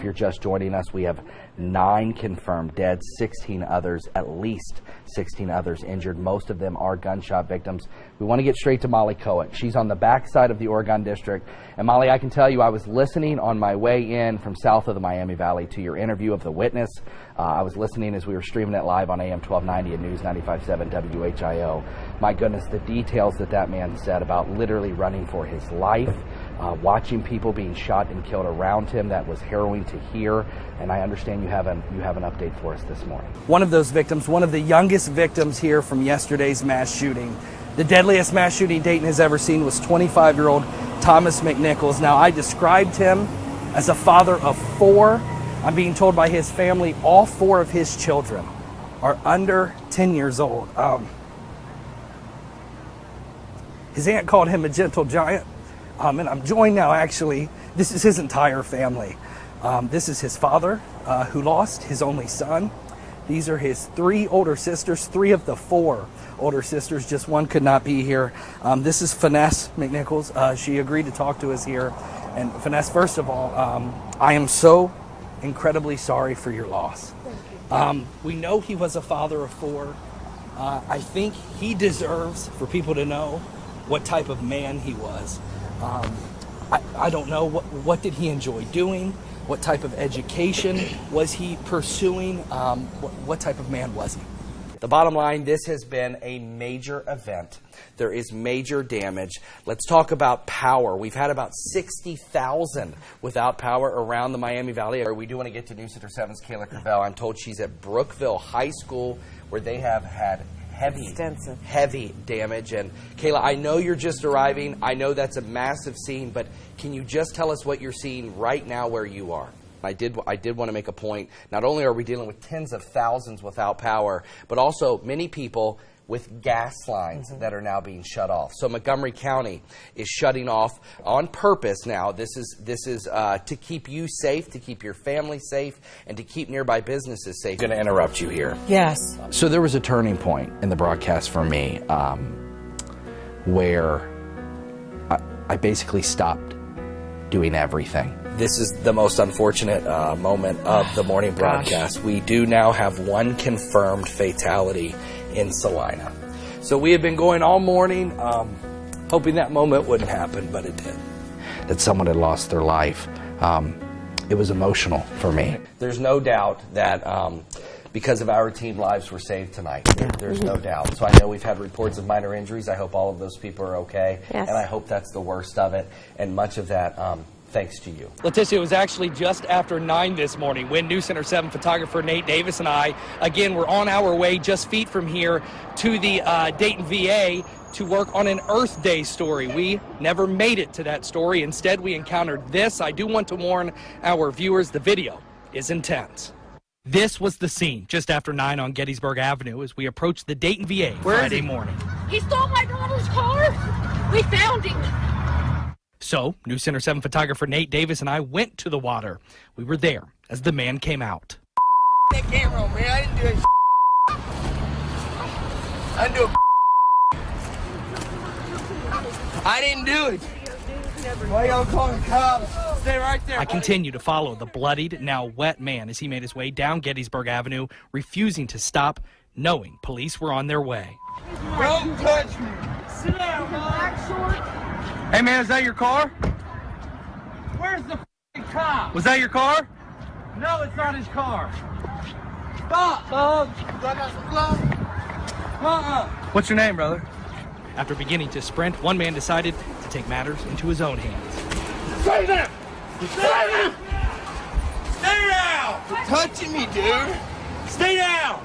you're just joining us, we have 9 confirmed dead, 16 others, at least 16 others injured. Most of them are gunshot victims. We want to get straight to Molly Cohen. She's on the backside of the Oregon District. And Molly, I can tell you, I was listening on my way in from south of the Miami Valley to your interview of the witness. I was listening as we were streaming it live on AM 1290 and News 95.7 WHIO. My goodness, the details that man said about literally running for his life, watching people being shot and killed around him, that was harrowing to hear. And I understand you have an update for us this morning. One of those victims, one of the youngest victims here from yesterday's mass shooting. The deadliest mass shooting Dayton has ever seen was 25-year-old Thomas McNichols. Now, I described him as a father of 4. I'm being told by his family all 4 of his children are under 10 years old. His aunt called him a gentle giant, and I'm joined now, actually. This is his entire family. This is his father, who lost his only son. These are his 3 older sisters, 3 of the 4 older sisters, just one could not be here. This is Finesse McNichols. She agreed to talk to us here. And Finesse, first of all, I am so incredibly sorry for your loss. We know he was a father of 4. I think he deserves for people to know what type of man he was. I don't know, what did he enjoy doing? What type of education was he pursuing? What type of man was he? The bottom line, this has been a major event. There is major damage. Let's talk about power. We've had about 60,000 without power around the Miami Valley. We do want to get to News Center 7's Kayla Cravel. I'm told she's at Brookville High School, where they have had heavy damage. And Kayla, I know you're just arriving. I know that's a massive scene, but can you just tell us what you're seeing right now where you are? I did want to make a point. Not only are we dealing with tens of thousands without power, but also many people with gas lines that are now being shut off. So Montgomery County is shutting off on purpose now. This is to keep you safe, to keep your family safe, and to keep nearby businesses safe. I'm going to interrupt you here. Yes. So there was a turning point in the broadcast for me where I basically stopped doing everything. This is the most unfortunate moment of the morning broadcast. We do now have 1 confirmed fatality in Salina. So we have been going all morning, hoping that moment wouldn't happen, but it did. That someone had lost their life. It was emotional for me. There's no doubt that because of our team, lives were saved tonight. There's no doubt. So I know we've had reports of minor injuries. I hope all of those people are okay. Yes. And I hope that's the worst of it. And much of that thanks to you. Leticia, it was actually just after 9 this morning when News Center 7 photographer Nate Davis and I, again, were on our way just feet from here to the Dayton VA to work on an Earth Day story. We never made it to that story. Instead, we encountered this. I do want to warn our viewers, the video is intense. This was the scene just after 9 on Gettysburg Avenue as we approached the Dayton VA Friday morning. He stole my daughter's car. We found him. So, News Center 7 photographer Nate Davis and I went to the water. We were there as the man came out. That camera on, man. I didn't do it. I didn't do it. Why y'all calling cops? Stay right there. I continue to follow the bloodied, now wet man as he made his way down Gettysburg Avenue, refusing to stop, knowing police were on their way. Don't touch me. Sit down, black short. Hey, man, is that your car? Where's the cop? Was that your car? No, it's not his car. Stop! Do I got some gloves? What's your name, brother? After beginning to sprint, one man decided to take matters into his own hands. Stay down! Stay down! Stay down! You're touching me, dude. Stay down!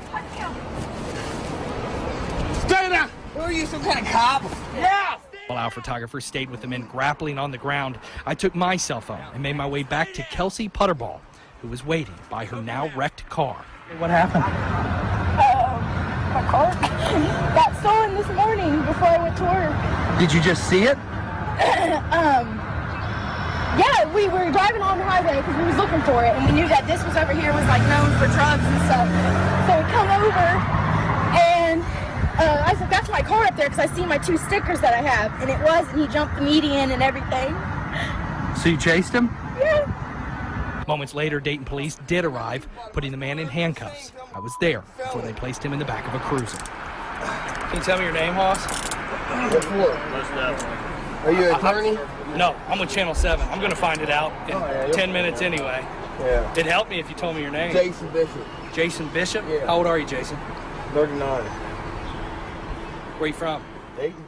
Stay down! Who are you, some kind of cop? Yeah! While our photographer stayed with the men grappling on the ground, I took my cell phone and made my way back to Kelsey Putterball, who was waiting by her now wrecked car. What happened? My car got stolen this morning before I went to work. Did you just see it? Yeah, we were driving on the highway because we was looking for it, and we knew that this was over here was like known for drugs and stuff. So we come over, and I said, "That's my car up there," because I see my 2 stickers that I have, and it was, and he jumped the median and everything. So you chased him? Yeah. Moments later, Dayton police did arrive, putting the man in handcuffs. I was there before they placed him in the back of a cruiser. Can you tell me your name, Hoss? Are you an attorney? No, I'm with Channel 7. I'm going to find it out in 10 minutes anyway. Yeah. It'd help me if you told me your name. Jason Bishop. Jason Bishop? Yeah. How old are you, Jason? 39. Where are you from? Dayton.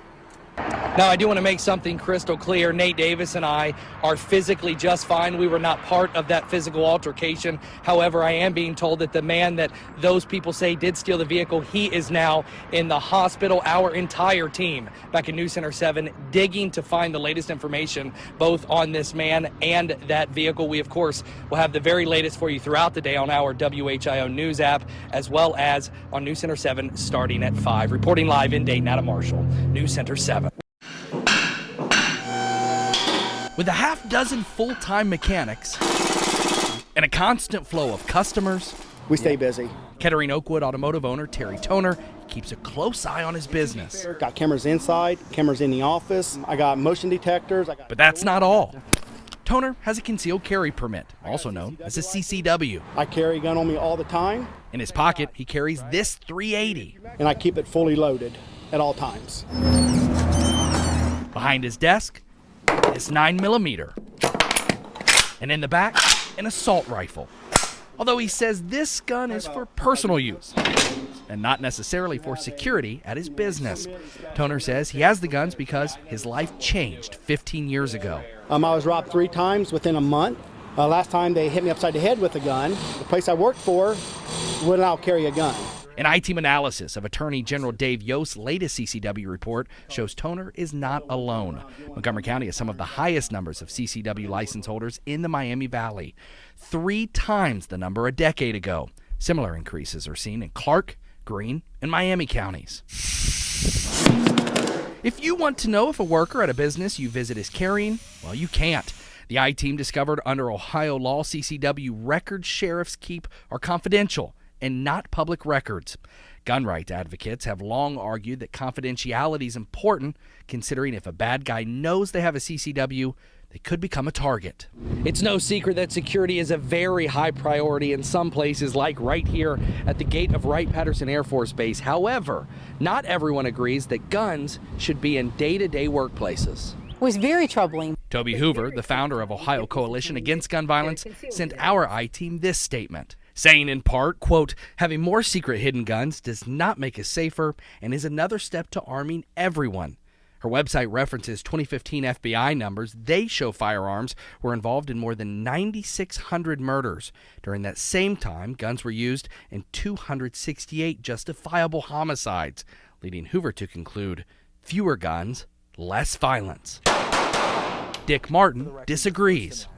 Now, I do want to make something crystal clear. Nate Davis and I are physically just fine. We were not part of that physical altercation. However, I am being told that the man that those people say did steal the vehicle, he is now in the hospital. Our entire team back in News Center 7 digging to find the latest information both on this man and that vehicle. We, of course, will have the very latest for you throughout the day on our WHIO News app, as well as on News Center 7 starting at 5. Reporting live in Dayton, Adam Marshall, News Center 7. With a half dozen full-time mechanics and a constant flow of customers, we stay busy. Kettering Oakwood automotive owner Terry Toner keeps a close eye on his business. Got cameras inside, cameras in the office. I got motion detectors. But that's not all. Toner has a concealed carry permit, also known as a CCW. I carry a gun on me all the time. In his pocket, he carries this .380. And I keep it fully loaded at all times. Behind his desk, this 9mm. And in the back, an assault rifle. Although he says this gun is for personal use and not necessarily for security at his business. Toner says he has the guns because his life changed 15 years ago. I was robbed 3 times within a month. Last time they hit me upside the head with a gun. The place I worked for wouldn't allow carry a gun. An I-team analysis of Attorney General Dave Yost's latest CCW report shows Toner is not alone. Montgomery County has some of the highest numbers of CCW license holders in the Miami Valley, 3 times the number a decade ago. Similar increases are seen in Clark, Greene, and Miami counties. If you want to know if a worker at a business you visit is carrying, well, you can't. The I-team discovered under Ohio law, CCW records sheriffs keep are confidential and not public records. Gun rights advocates have long argued that confidentiality is important, considering if a bad guy knows they have a CCW, they could become a target. It's no secret that security is a very high priority in some places, like right here at the gate of Wright-Patterson Air Force Base. However, not everyone agrees that guns should be in day-to-day workplaces. It was very troubling. Toby Hoover, the founder of Ohio Coalition Against Gun Violence, sent our I-team this statement, saying in part, quote, having more secret hidden guns does not make us safer and is another step to arming everyone. Her website references 2015 FBI numbers. They show firearms were involved in more than 9,600 murders. During that same time, guns were used in 268 justifiable homicides, leading Hoover to conclude, fewer guns, less violence. Dick Martin disagrees.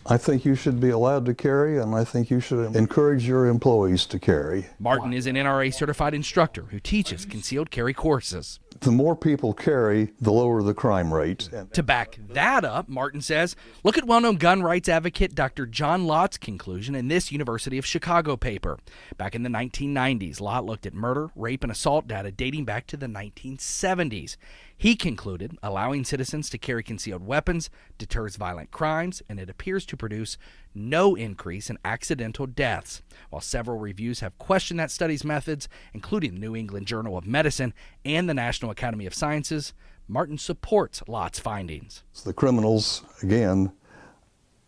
I think you should be allowed to carry, and I think you should encourage your employees to carry. Martin is an NRA certified instructor who teaches concealed carry courses. The more people carry, the lower the crime rate. To back that up, Martin says, look at well-known gun rights advocate Dr. John Lott's conclusion in this University of Chicago paper. Back in the 1990s, Lott looked at murder, rape, and assault data dating back to the 1970s. He concluded allowing citizens to carry concealed weapons deters violent crimes, and it appears to produce no increase in accidental deaths. While several reviews have questioned that study's methods, including the New England Journal of Medicine and the National Academy of Sciences, Martin supports Lott's findings. The criminals, again,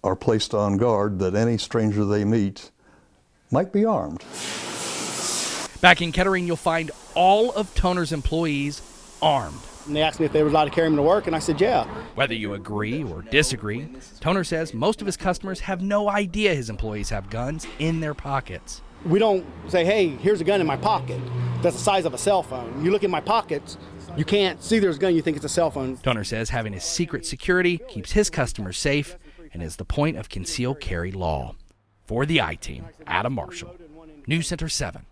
are placed on guard that any stranger they meet might be armed. Back in Kettering, you'll find all of Toner's employees armed. And they asked me if they were allowed to carry them to work, and I said, yeah. Whether you agree or disagree, Toner says most of his customers have no idea his employees have guns in their pockets. We don't say, hey, here's a gun in my pocket. That's the size of a cell phone. You look in my pockets, you can't see there's a gun, you think it's a cell phone. Toner says having his secret security keeps his customers safe and is the point of concealed carry law. For the I-Team, Adam Marshall, News Center 7.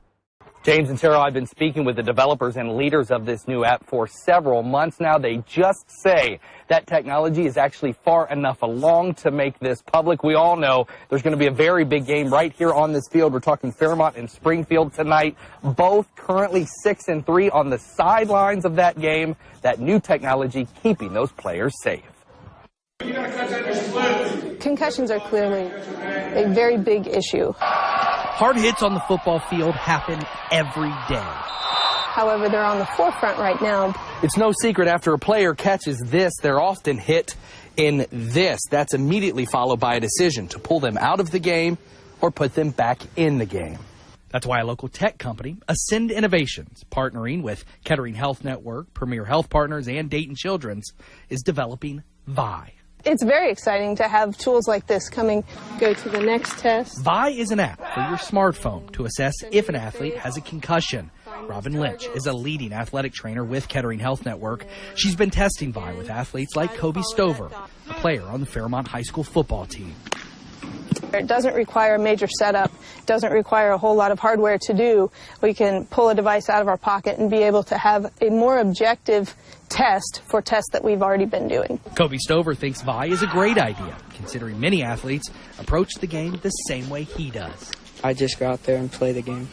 James and Sarah, I've been speaking with the developers and leaders of this new app for several months now. They just say that technology is actually far enough along to make this public. We all know there's going to be a very big game right here on this field. We're talking Fairmont and Springfield tonight, both currently 6-3 on the sidelines of that game. That new technology keeping those players safe. You gotta cut that Concussions are clearly a very big issue. Hard hits on the football field happen every day. However, they're on the forefront right now. It's no secret after a player catches this, they're often hit in this. That's immediately followed by a decision to pull them out of the game or put them back in the game. That's why a local tech company, Ascend Innovations, partnering with Kettering Health Network, Premier Health Partners, and Dayton Children's, is developing Vi. It's very exciting to have tools like this coming. Go to the next test. Vi is an app for your smartphone to assess if an athlete has a concussion. Robin Lynch is a leading athletic trainer with Kettering Health Network. She's been testing Vi with athletes like Kobe Stover, a player on the Fairmont High School football team. It doesn't require a major setup, doesn't require a whole lot of hardware to do. We can pull a device out of our pocket and be able to have a more objective test for tests that we've already been doing. Kobe Stover thinks Vi is a great idea, considering many athletes approach the game the same way he does. I just go out there and play the game,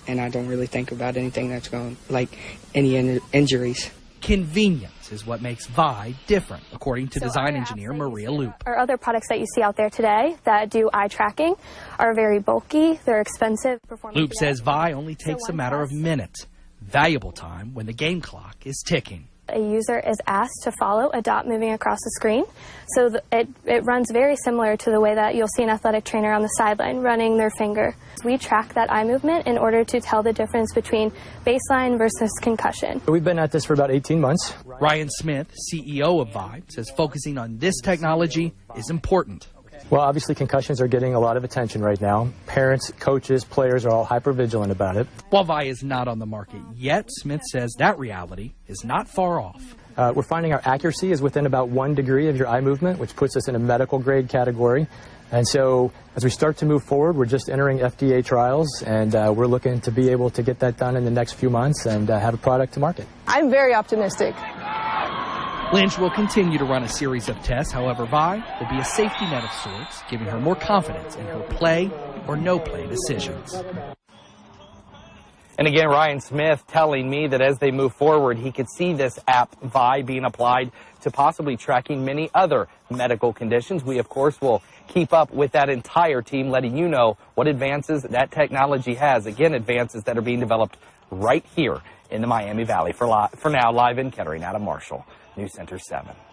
and I don't really think about anything that's going, like any injuries. Convenience is what makes Vi different, according to design engineer Maria Loop. Our other products that you see out there today that do eye tracking are very bulky, they're expensive. Loop says Vi only takes a matter of minutes, valuable time when the game clock is ticking. A user is asked to follow a dot moving across the screen, so it runs very similar to the way that you'll see an athletic trainer on the sideline running their finger. We track that eye movement in order to tell the difference between baseline versus concussion. We've been at this for about 18 months. Ryan Smith, CEO of Vi, says focusing on this technology is important. Well, obviously concussions are getting a lot of attention right now. Parents, coaches, players are all hyper-vigilant about it. While Vi is not on the market yet, Smith says that reality is not far off. We're finding our accuracy is within about 1 degree of your eye movement, which puts us in a medical grade category. And so as we start to move forward, we're just entering FDA trials, and we're looking to be able to get that done in the next few months and have a product to market. I'm very optimistic. Lynch will continue to run a series of tests. However, Vi will be a safety net of sorts, giving her more confidence in her play or no play decisions. And again, Ryan Smith telling me that as they move forward, he could see this app, Vi, being applied to possibly tracking many other medical conditions. We, of course, will keep up with that entire team, letting you know what advances that technology has. Again, advances that are being developed right here in the Miami Valley. For now, live in Kettering, Adam Marshall, News Center 7.